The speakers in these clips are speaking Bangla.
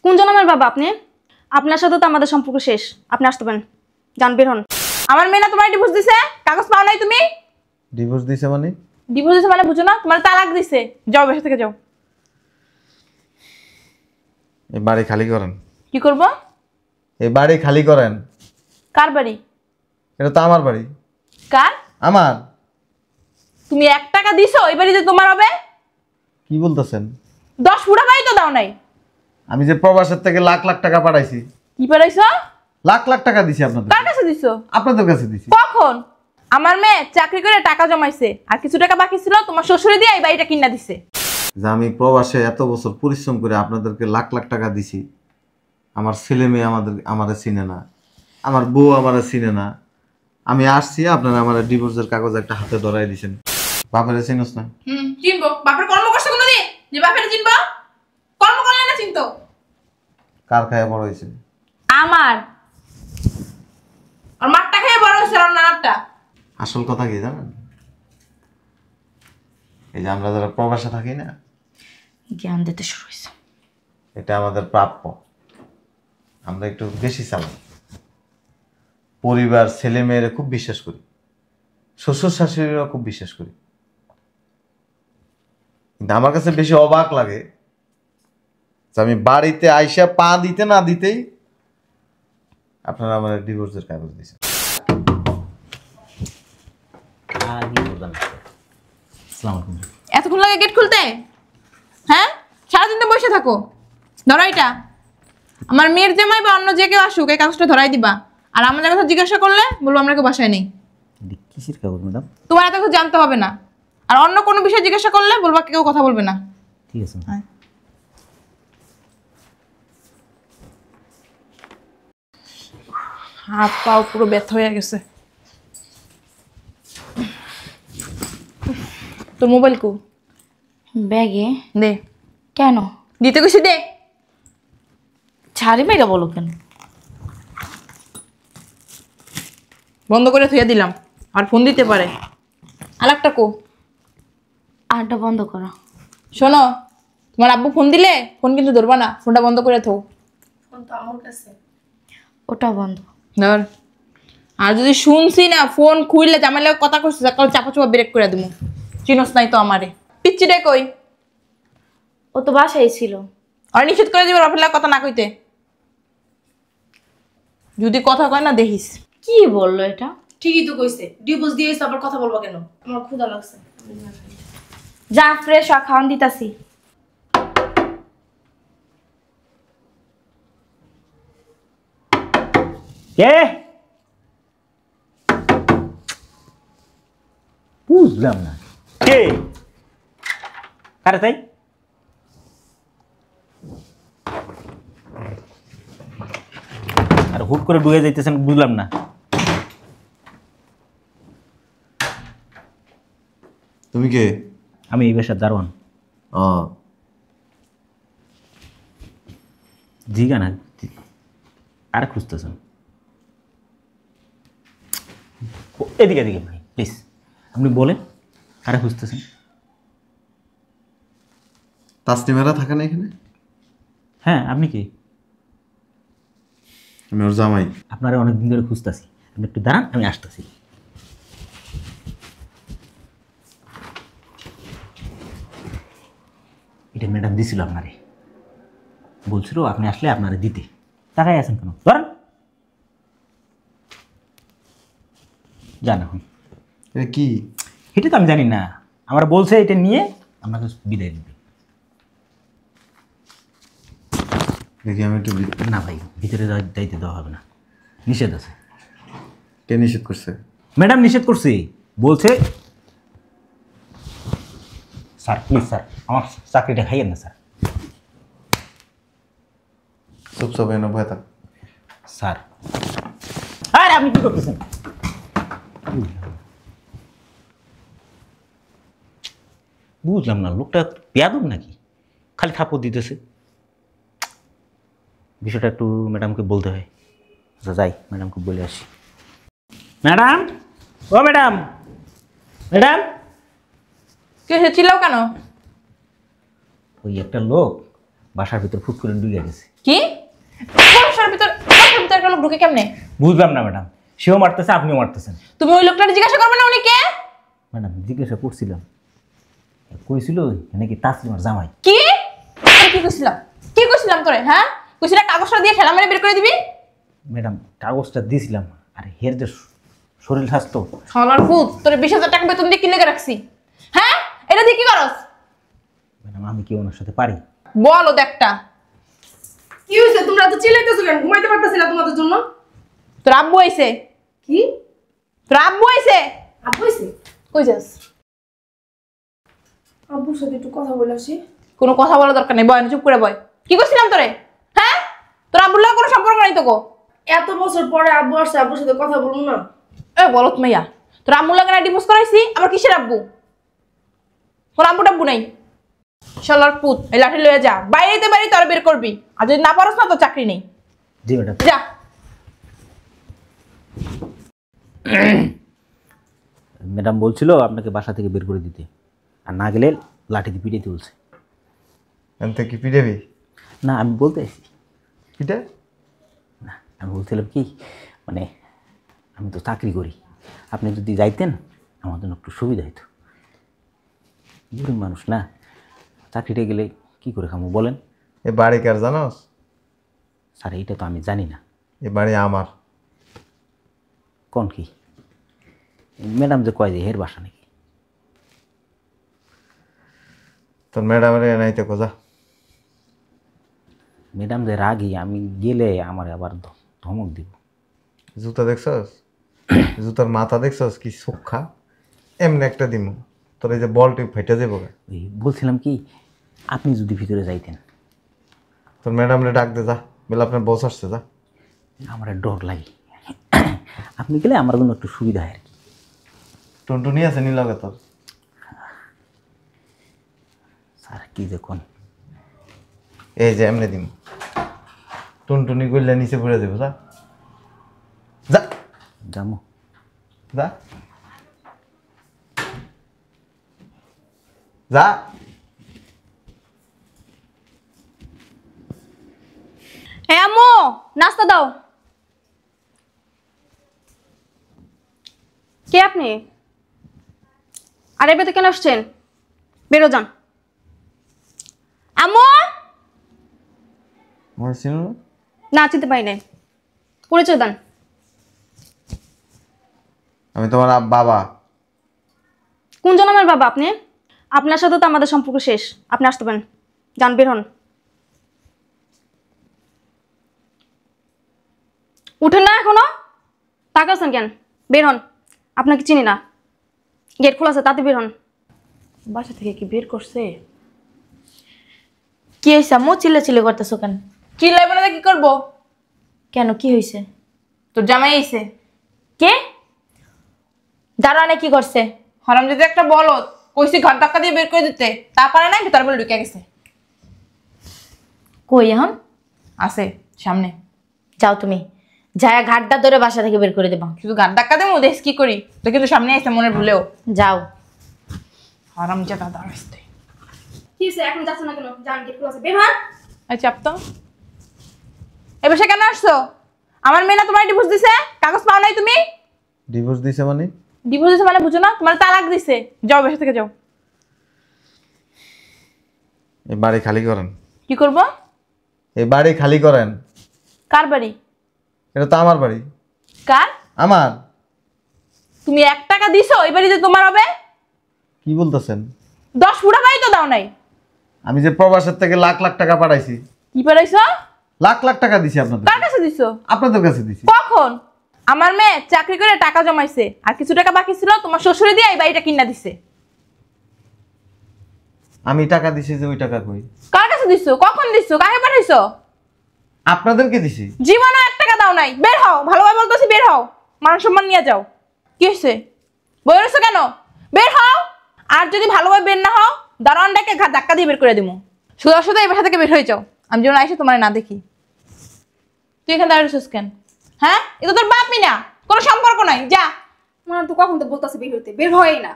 কোন জন্মের বাবা আপনি? আপনার সাথে তো আমাদের সম্পর্ক শেষ। আপনি আসতে পারেন, যান, বের হন। আমার মেয়ে না তোমার ডিভোর্স দিছে? কাগজ পাও নাই তুমি? ডিভোর্স দিছে মানে? ডিভোর্স দিছে মানে বুঝো না? তোমার তালাক দিছে। যাও, বাসা থেকে যাও। এই বাড়ি খালি করেন। কি করব? এই বাড়ি খালি করেন। কার বাড়ি? এটা তো আমার বাড়ি। কার? আমার। তুমি 1 টাকা দিছো এই বাড়িতে তোমার হবে? কি বলতেছেন? 10 ফুটা বাড়ি তো দাও নাই। আমি যে প্রবাসের থেকে লাখ লাখ টাকা পাঠাইছি। কি পাঠাইছো? লাখ লাখ টাকা দিছি আপনাদের। কার কাছে দিছো? আপনাদের কাছে দিছি। কখন? আমার মেয়ে চাকরি করে টাকা জমাইছে, আর কিছু টাকা বাকি ছিল তোমার শ্বশুরে দিয়ে এই বাড়িটা কিনা দিছে। যে আমি প্রবাসে এত বছর পরিশ্রম করে আপনাদেরকে লাখ লাখ টাকা দিছি, আমার ছেলে মেয়ে আমারে চিনে না, আমার বউ আমারে চিনে না। আমি আসছি, আপনারা আমার ডিভোর্সের কাগজ একটা হাতে ধরাই দিছেন। বাপেরে চিনোস না? চিনবো। বাপের কর্ম করছে কোনদিন? যে বাপের চিনবো? কর্ম করলে না চিনতো? কার খায়া বড় হয়েছে? আমার। আর মারটা খেয়ে বড় হয়েছে, আর নানারটা। আসল কথা কি জানেন? এই যে আমরা যারা প্রবাসে থাকি না, জ্ঞান দিতে শুরু হয়েছে। এটা আমাদের প্রাপ্য। আমরা একটু বেশি চালাই। পরিবার, ছেলে মেয়েরা খুব বিশ্বাস করি, শ্বশুর শাশুড়িরা খুব বিশ্বাস করি। কিন্তু আমার কাছে বেশি অবাক লাগে যে আমি বাড়িতে আইসা পা দিতে না দিতেই আপনারা আমার ডিভোর্সের কাগজ দিয়েছেন। এতক্ষণ লাগে গেট খুলতে? হ্যাঁ, সারাদিন তো বসে থাকো। ধরো এটা। আমার মেয়ের জামাই বা অন্য যে কেউ আসুক, এই কাগজটা ধরাই দিবা। আর আমাদের কথা জিজ্ঞাসা করলে বলবো আমরা কেউ বাসায় নেই। কিসের কাগজ ম্যাডাম? তোমার এত কিছু জানতে হবে না। আর অন্য কোনো বিষয় জিজ্ঞাসা করলে বলবা কেউ কথা বলবে না। ঠিক আছে। হ্যাঁ। হাত পাও পুরো ব্যথা হয়ে গেছে। তোর মোবাইল কো? ব্যাগে। দে। কেন? দিতে কইছি দে। ছাড়ি মেগা বলো কেন? বন্ধ করে থুয়ে দিলাম, আর ফোন দিতে পারে। আরেকটা কো? আরটা বন্ধ করো। শোনো, তোমার আব্বু ফোন দিলে ফোন কিন্তু ধরবা না, ফোনটা বন্ধ করে থো। ফোন তো আমার কাছে। ওটাও বন্ধ। ধর। আর যদি শুনছি না ফোন খুইলে জামাইলে কথা কইছিস, সকাল চাপা চাপা ব্রেক করে দেবো। চিনোস নাই তো আমারে। পিচ্চিটা কই? ও তো বাসায় ছিল। আর নিষেধ করে দিবে রফিলা কথা না কইতে। যদি কথা কয় না দেখিস। কি বললো এটা? ঠিকই তো কইছে, ডিভোর্স দিয়েছে, আবার কথা বলবো কেন? আমার ক্ষুধা লাগছে। যা, ফ্রেশ হ, খাওয়ান দিতাছি। কে? বুঝলাম না কে কারে তাই? আর হুট করে ঢুকে যাইতেছেন, বুঝলাম না। তুমি কে? আমি এই বাসার দারোয়ান। ও, জিগা না আর খুঁজতেছেন? এদিকে এদিকে ভাই প্লিজ, আপনি বলেন কারে খুঁজতেছেন? তাসলিমারা থাকে না এখানে? হ্যাঁ, আপনি কি? আমি ওর জামাই। আপনারা অনেকদিন ধরে খুঁজতেছি, আপনি একটু দাঁড়ান, আমি আসতেছি। এটা ম্যাডাম দিছিল আপনারে, বলছিল আপনি আসলে আপনারে দিতে। টাকায় আছেন কেন? ধরেন, জান এখন। এটা কি? এটা তো আমি জানি না, আমার বলছে এটা নিয়ে আপনাকে বিদায় দিবে। দেখি আমি একটু না ভাই, ভিতরে যাইতে দেওয়া হবে না, নিষেধ আছে। কে নিষেধ করছে? ম্যাডাম নিষেধ করছে, বলছে। স্যার প্লিজ স্যার, আমার চাকরিটা খাইয়েন না স্যার। চুপচাপ এনে ভয় থাক। স্যার, আরে আপনি কি করতেছেন? বুঝলাম না, লোকটা বেয়াদব নাকি, খালি থাপ্পড় দিতেছে। বিষয়টা একটু ম্যাডামকে বলতে হয়। আচ্ছা যাই, ম্যাডামকে বলে আসি। ম্যাডাম, ও ম্যাডাম, ম্যাডাম। কে চিল্লাও কেন? ওই একটা লোক বাসার ভিতর ফুট করে ঢুকে গেছে। কি বাসার ভিতর একটা লোক ঢুকে কেমনে? বুঝলাম না ম্যাডাম, সেও মারতেছে আপনিও মারতেছেন। তুমি ওই লোকটাকে জিজ্ঞাসা করবে না উনি কে? ম্যাডাম জিজ্ঞাসা করছিলাম, কইছিল নাকি তাসলিমার জামাই। কি কি কইছিলাম তোরে? হ্যাঁ কইছিলা কাগজটা দিয়ে ঠেলা মেরে বের করে দিবি। ম্যাডাম কাগজটা দিয়েছিলাম, আরে হের যে শরীর স্বাস্থ্য। শালার ভূত, তোরে 20,000 টাকা বেতন দিয়ে কি লেগে রাখছি? হ্যাঁ এটা দিয়ে কি করস? ম্যাডাম আমি কি ওনার সাথে পারি? বলো দেখটা। কি হয়েছে? তোমরা তো চিল্লাইতেছো কেন? ঘুমাইতে পারতেছি না তোমাদের জন্য। তোর আব্বু আইছে। কি তোর আব্বু আইছে? আব্বু হয়েছে? কই যাস? আব্বুর সাথে একটু কথা বলে আসি। কোনো কথা বলার দরকার নেই, বয় না, চুপ করে বয়। কি করছিলাম তোরে? হ্যাঁ তোর আব্বুর লগে কোনো সম্পর্ক নাই তো গো। এত বছর পরে আব্বু আসছে, আব্বুর সাথে কথা বলবো না? এ বলত মাইয়া, তোর আম্মুর লাগে না ডিভোর্স করাইছি, আবার কিসের আব্বু? তোর আব্বু টাব্বু নাই। শালার পুত, এই লাঠি লয়ে যা, বাইরেতে বাড়ি তোর বের করবি, আর যদি না পারস না তো চাকরি নেই। জি ম্যাডাম। যা। ম্যাডাম বলছিল আপনাকে বাসা থেকে বের করে দিতে, আর না গেলে লাঠি দিয়ে পিটিয়ে তুলছে। এনতে কি পিটাবি? না আমি বলতে এসেছি, পিটা? না আমি বলছিলাম কি, মানে আমি তো চাকরি করি, আপনি যদি যাইতেন আমার জন্য একটু সুবিধা হতো। গরিব মানুষ না, চাকরিটা গেলে কি করে খামো বলেন? এ বাড়ি কার জানোস? স্যার এইটা তো আমি জানি না। এ বাড়ি আমার। কোন কি ম্যাডাম যে কয় যে হের বাসা নাকি? তোর ম্যাডামের নাইতে কোজা। ম্যাডাম যে রাগি, আমি গেলে আমার আবার ধমক দিব। জুতা দেখছস? জুতার মাথা দেখছস কি সুখা? এমনি একটা দিমু তোর এই যে বল টিপ ফাইটা যাবো। ওই বলছিলাম কি, আপনি যদি ভিতরে যাইতেন। তোর ম্যাডামরে ডাক দে যা, বলে আপনার বস আসছে যা। আমার ডর লাগে, আপনি গেলে আমার জন্য একটু সুবিধা হয় আর কি। টুনটুনি আছে নি লগে তোর? স্যার কি যে কোন, এই যে এমনি দিমু, টুনটুনি গইলে নিচে পড়ে দেবো যা যা জামু। যা যা। হ্যাঁ আম্মু, নাস্তা দাও। কে আপনি? আর এবার কেন আসছেন? বেরো যান। আম্মু, আমার চিনো না? না চিনতে পারি নাই, পরিচয় দেন। আমি তোমার বাবা। কোন জন্মের বাবা আপনি? আপনার সাথে তো আমাদের সম্পর্ক শেষ, আপনি আসতে পারেন। যান, বের হন। উঠেন না এখনো? তাকাচ্ছেন কেন? বের হন, আপনাকে চিনি না। গেট খোলা আছে, তাতে বের হন। বাসা থেকে কি বের করছে? কি হয়েছে আম্মু? চিল্লাচিল্লি করতেছো কেন? কি লাগবে না কি করবো? কেন কি হয়েছে? তোর জামাই আইছে। কে? দারোয়ানে কি করছে? হরাম যদি একটা বলত, কইছি ঘর ধাক্কা দিয়ে বের করে দিতে, তা পারে নাই, ভিতর বলে ঢুকে গেছে। কই এখন? আছে সামনে। যাও তুমি, যায়া ঘাটটা ধরে বাসা থেকে বের করে দেবা। শুধু ঘর ধাক্কা দেবো, দেখ কি করি। তো কিন্তু সামনে আসছে মনে ভুলেও। যাও। হরাম জাদা দাঁড়াইছে। কি হয়েছে? এখন যাচ্ছে না কেন? যান, গেট খোলা আছে, বের হন। এই চাপ তো। এ বাসায় কেন আসছো? আমার মেয়ে না তোমার ডিভোর্স দিছে? কাগজ পাও নাই তুমি? ডিভোর্স দিছে মানে? ডিভোর্স দিছে মানে বুঝো না? তোমার তালাক দিছে। যাও বাসা থেকে যাও। এই বাড়ি খালি করেন। কি করবো? এই বাড়ি খালি করেন। কার বাড়ি? এটা তো আমার বাড়ি। কার? আমার। তুমি 1 টাকা দিছো এই বাড়িতে তোমার হবে? কি বলতেছেন? 10 ফুটা বাড়ি তো দাও নাই। আমি যে প্রবাসের থেকে লাখ লাখ টাকা পাঠাইছি। কি পারাইছো? লাখ লাখ টাকা দিছি আপনাদের। কার কাছে দিছো? আপনাদের কাছে দিছি। কখন? আমার মেয়ে চাকরি করে টাকা জমাইছে, আর কিছু টাকা বাকি ছিল তোমার শ্বশুরে দিয়ে এই বাড়িটা কিনা দিছে। আমি টাকা দিছি যে ওই টাকা কই? কার কাছে দিছো? কখন দিছো? কাকে পাঠাইছো? আপনাদেরকে দিছি। জীবনে 1 টাকা দাও নাই। বের হও, ভালোভাবে বলতেছি বের হও। মান সম্মান নিয়ে যাও। কি হয়েছে? বই রয়েছো কেন? বের হও। আর যদি ভালোভাবে বের না হও, দারোয়ানটাকে ধাক্কা দিয়ে বের করে দিবো। শুধু শুধু এই বাসা থেকে বের হয়ে যাও, আমি যেন আইসে তোমার না দেখি। তুই এখানে দাঁড়িয়েছিস কেন? হ্যাঁ, এটা তোর বাপই না, কোনো সম্পর্ক নাই। যা। আমার তো কখন তো বলতেছে বের হইতে, বের হয় না,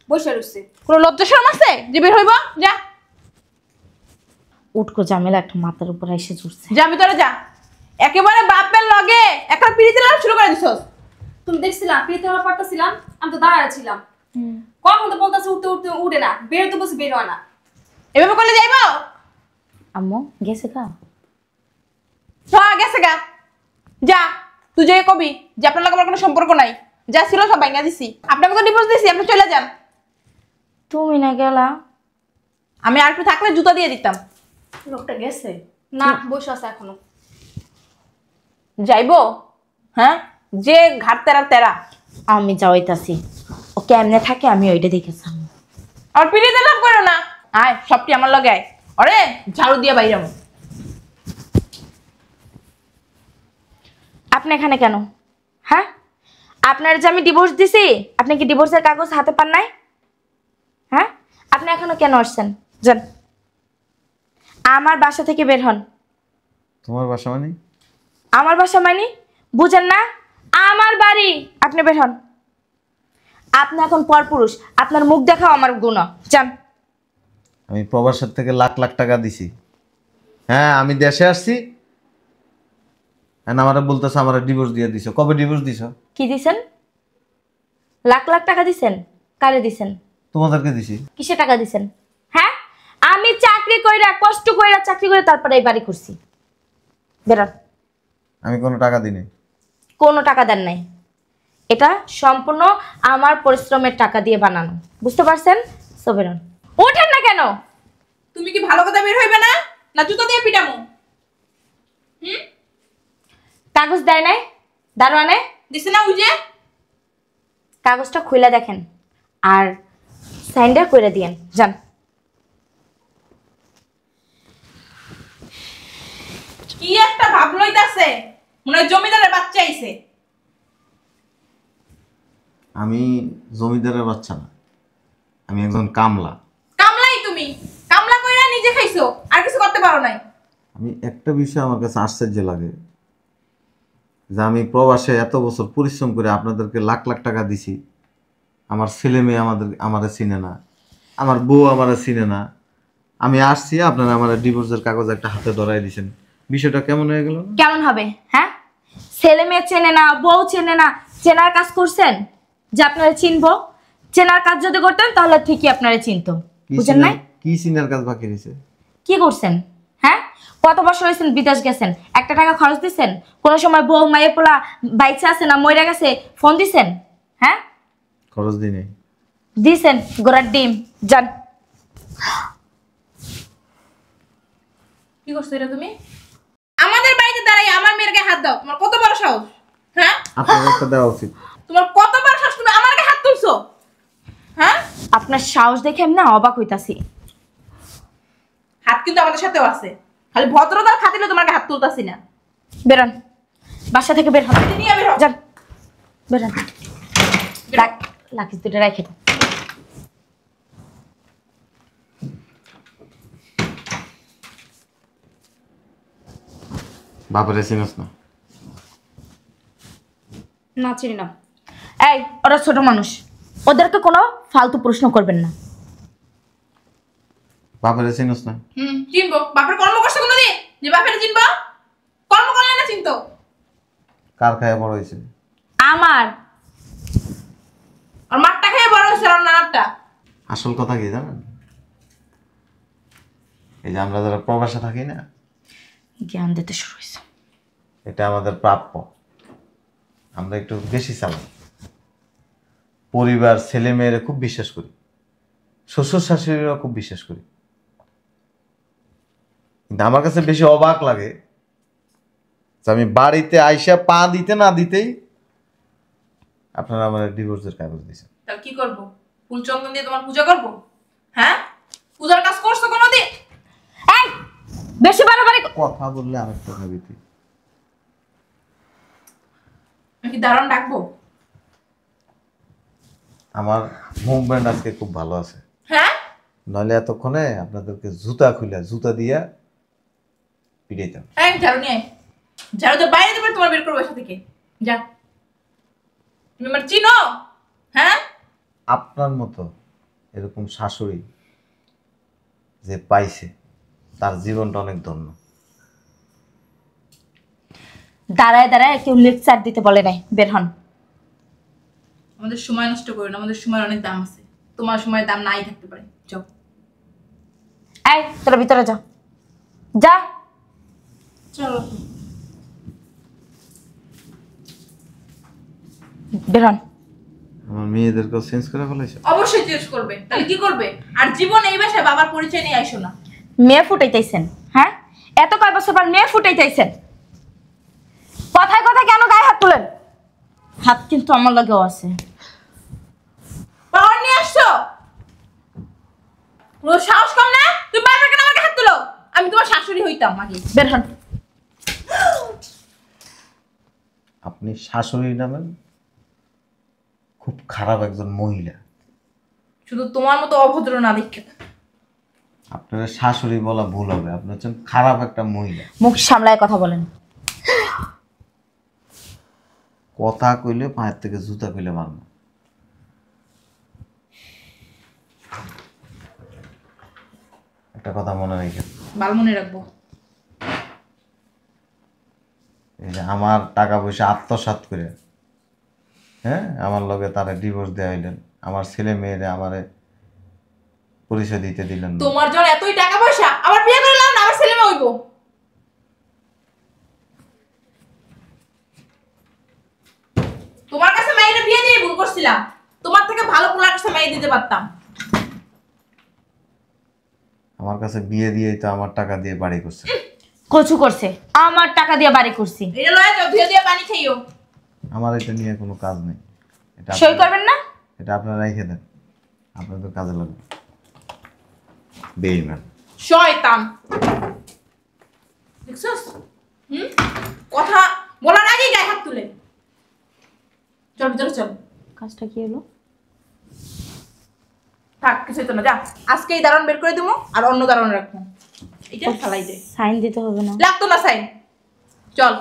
বসে রয়েছে। কোনো লজ্জা শরম আছে যে বের হইব? যা। উটকো ঝামেলা একটা মাথার উপর এসে জুড়ছে। যা ভিতরে যা, একেবারে বাপের লগে একটা পিড়িতে লাভ শুরু করে দিছস। তুমি দেখছিলাম পিড়িতে আমার পারতেছিলাম, আমি তো দাঁড়ায় ছিলাম। কখন তো বলতেছে উঠতে উঠতে উঠে না, বেরোতে বসে বের হয় না। এভাবে করলে যাইবো? আম্মু গেছে কা? হ্যাঁ গেছে গা। যা তুই যে কবি যে আপনার লগে আমার কোনো সম্পর্ক নাই, যা ছিল সব ভাঙা দিছি। আপনাকে তো ডিভোর্স দিছি, আপনি চলে যান। তুমি না গেলা? আমি আর একটু থাকলে জুতা দিয়ে দিতাম। লোকটা গেছে না, বসে আছে এখনো। যাইবো? হ্যাঁ, যে ঘাট তেরা তেরা। আমি যাওয়াইতাছি, ও কেমনে থাকে আমি ওইটা দেখেছি। আর পিড়িতে লাভ করো না, আয় সবটি আমার লগে আয়। অরে ঝাড়ু দিয়ে বাইরে যাবো। আপনি এখানে কেন? হ্যাঁ, আপনার যে আমি ডিভোর্স দিছি, আপনি কি ডিভোর্সের কাগজ হাতে পান নাই? হ্যাঁ, আপনি এখনো কেন আসছেন? যান, আমার বাসা থেকে বের হন। তোমার বাসা মানে? আমার বাসা মানে বুঝেন না? আমার বাড়ি, আপনি বের হন। আপনি এখন পরপুরুষ, আপনার মুখ দেখাও আমার গুনাহ। যান। আমি প্রবাসের থেকে লাখ লাখ টাকা দিছি। হ্যাঁ, আমি দেশে আসছি, আমার বলতেছে আমার ডিভোর্স দিয়ে দিছো। কবে ডিভোর্স দিছো? কি দিছেন? লাখ লাখ টাকা দিছেন? কারে দিছেন? তোমাদেরকে দিছি। কিসে টাকা দিছেন? হ্যাঁ, আমি চাকরি কইরা কষ্ট কইরা চাকরি করে তারপরে এই বাড়ি করছি। বেরোন। আমি কোনো টাকা দিইনি। কোনো টাকা দেন নাই, এটা সম্পূর্ণ আমার পরিশ্রমের টাকা দিয়ে বানানো, বুঝতে পারছেন? সো বেরোন। ওঠেন না কেন? তুমি কি ভালো কথা বের হইবে না, না জুতা দিয়ে পিটামো? কাগজ দেয় নাই দারোয়ানে? দিছে না ওই যে? কাগজটা খুলে দেখেন আর সাইনটা করে দিয়েন। যান। কি একটা ভাব লইতাছে, মনে হয় জমিদারের বাচ্চা আইছে। আমি জমিদারের বাচ্চা না, আমি একজন কামলা। কামলাই তুমি, কামলা কইরা নিজে খাইছো, আর কিছু করতে পারো নাই। আমি একটা বিষয় আমার কাছে আশ্চর্য লাগে, যে আমি প্রবাসে এত বছর পরিশ্রম করে আপনাদেরকে লাখ লাখ টাকা দিছি, আমার ছেলে মেয়ে আমারে চিনে না, আমার বউ আমারে চিনে না। আমি আসছি, আপনারা আমার ডিভোর্সের কাগজ একটা হাতে ধরাই দিয়েছেন। বিষয়টা কেমন হয়ে গেল? কেমন হবে? হ্যাঁ, ছেলে মেয়ে চেনে না, বউ চেনে না, চেনার কাজ করছেন যে আপনারা চিনবো? চেনার কাজ যদি করতেন তাহলে ঠিকই আপনারা চিনতো, বুঝেন নাই? কি চিনার কাজ বাকি রয়েছে? কি করছেন? হ্যাঁ, কত বছর হয়েছেন বিদেশ গেছেন, একটা টাকা খরচ দিচ্ছেন? কোনো সময় বউ মায়ে পোলা বাইচে আছে না মইরা গেছে ফোন দিছেন? হ্যাঁ, খরচ দিই নাই। দিছেন গোড়ার ডিম। যান। কি করছো এটা তুমি? আমাদের বাড়িতে দাঁড়াই আমার মেয়ের গায়ে হাত দাও, তোমার কত বড় সাহস? হ্যাঁ, আপনার একটা দেওয়া উচিত। তোমার কত বড় সাহস, তুমি আমার গায়ে হাত তুলছো? হ্যাঁ, আপনার সাহস দেখে আমি না অবাক হইতাছি। হাত কিন্তু আমাদের সাথেও আছে, খালি ভদ্রতার খাতিরে তোমার গায়ে হাত তুলতাছি না। বেরোন, বাসা থেকে বের হন। নিয়ে বের হও। যান, বেরোন। লাকিস দুটো রেখে দাও। বাপের চিনস না? না, চিনি না। এই, ওরা ছোট মানুষ, ওদেরকে কোনো ফালতু প্রশ্ন করবেন না। বাপের চিনস না? চিনবো? বাপের কর্ম করছো কোনোদিন যে বাপের চিনবো? কর্ম করলে না চিনতো? কার খায় বড় হয়েছে? আমার। আর মাঠটা খেয়ে বড় হয়েছে, আর নানারটা। আসল কথা কি জানেন? এই যে আমরা যারা প্রবাসে থাকি না, জ্ঞান দিতে শুরু হয়েছে। এটা আমাদের প্রাপ্য। আমরা একটু বেশি চালাই। পরিবার, ছেলে মেয়েরা খুব বিশ্বাস করি, শ্বশুর শাশুড়িরা খুব বিশ্বাস করি। কিন্তু আমার কাছে বেশি অবাক লাগে যে আমি বাড়িতে আইসা পা দিতে না দিতেই আপনারা আমার ডিভোর্সের কাগজ দিয়েছেন। তাহলে কি করবো? ফুল চন্দন দিয়ে তোমার পূজা করবো? হ্যাঁ, পূজার কাজ করছো কোনোদিন? এই, বেশি বাড়াবাড়ি কথা বললে আরেকটা ভাবিতে। আমি কি দারুণ ডাকবো? আমার মুভমেন্ট আজকে খুব ভালো আছে, হ্যাঁ, নইলে এতক্ষণে আপনাদেরকে জুতা খুলে জুতা দিয়া পিটাইতাম। হ্যাঁ, ঝাড়ু নিয়ে আয়। ঝাড়ু তো বাইরে দেবে, তোমার বের করবো বাসা থেকে। যা, তুমি আমার চিনো? হ্যাঁ, আপনার মতো এরকম শাশুড়ি যে পাইছে তার জীবনটা অনেক ধন্য। দাঁড়ায় দাঁড়ায় কেউ লেকচার দিতে বলে নাই, বের হন। আমাদের সময় নষ্ট করো না, আমাদের সময়ের অনেক দাম আছে, তোমার সময়ের দাম নাই থাকতে পারে। যাও। এই তোরা ভিতরে যা, যা। চলো। বের হন। আমার মেয়েদেরকেও চেঞ্জ করে ফেলেছে। অবশ্যই চেঞ্জ করবে, তাহলে কি করবে? আর জীবন এই বাসায় বাবার পরিচয় নিয়ে আইসো না। মেয়ে ফুটাইতেছেন? হ্যাঁ, এত কয় বছর পর মেয়ে ফুটাইতেছেন? কথায় কথায় কেন গায়ে হাত তুলেন? হাত কিন্তু আমার লাগেও আছে। পাওয়ার নিয়ে আসছো? পুরো সাহস কম না? তুমি বারবার কেন আমাকে হাত তুলো? আমি তোমার শাশুড়ি হইতাম আগে। বের হন। আপনি শাশুড়ি নামেন? খুব খারাপ একজন মহিলা। শুধু তোমার মতো অভদ্র না দেখে। আপনার শাশুড়ি বলা ভুল হবে, আপনি হচ্ছেন খারাপ একটা মহিলা। মুখ সামলায় কথা বলেন। কথা কইলে পায়ের থেকে জুতা কইলে মারব। একটা কথা মনে রেখে, ভালো মনে রাখবো। এই যে আমার টাকা পয়সা আত্মসাৎ করে, হ্যাঁ, আমার লগে তারা ডিভোর্স দেওয়া হইলেন, আমার ছেলে মেয়েরে আমারে পরিচয় দিতে দিলেন না। তোমার যখন এতই টাকা পয়সা, আবার বিয়ে করে নাও না, আবার ছেলে মেয়ে হইবো। তোমার কাছে মেয়েটা বিয়ে দিয়ে ভুল করছিলাম, তোমার থেকে ভালো পোলার কাছে মেয়ে দিতে পারতাম। আমার কাছে বিয়ে দিয়েই তো আমার টাকা দিয়ে বাড়ি করছে। কচু করছে, আমার টাকা দিয়ে বাড়ি করছি। এটা লয়ে যাও, ধুয়ে দিয়ে পানি খাইও। আমার এটা নিয়ে কোনো কাজ নেই। এটা সই করবেন না? এটা আপনারা রেখে দেন, আপনাদের কাজে লাগবে। বেইমান। শয়তান। দেখছস? কথা বলার আগেই গায়ে হাত তুলে। চল ভিতরে চল। কাজটা কি হলো? থাক, কিছুই তো না, যা। আজকে এই দারণ বের করে দেবো, আর অন্য দারণ রাখবো। এটা ফালাই দে। সাইন দিতে হবে না? লাগতো না সাইন। চল।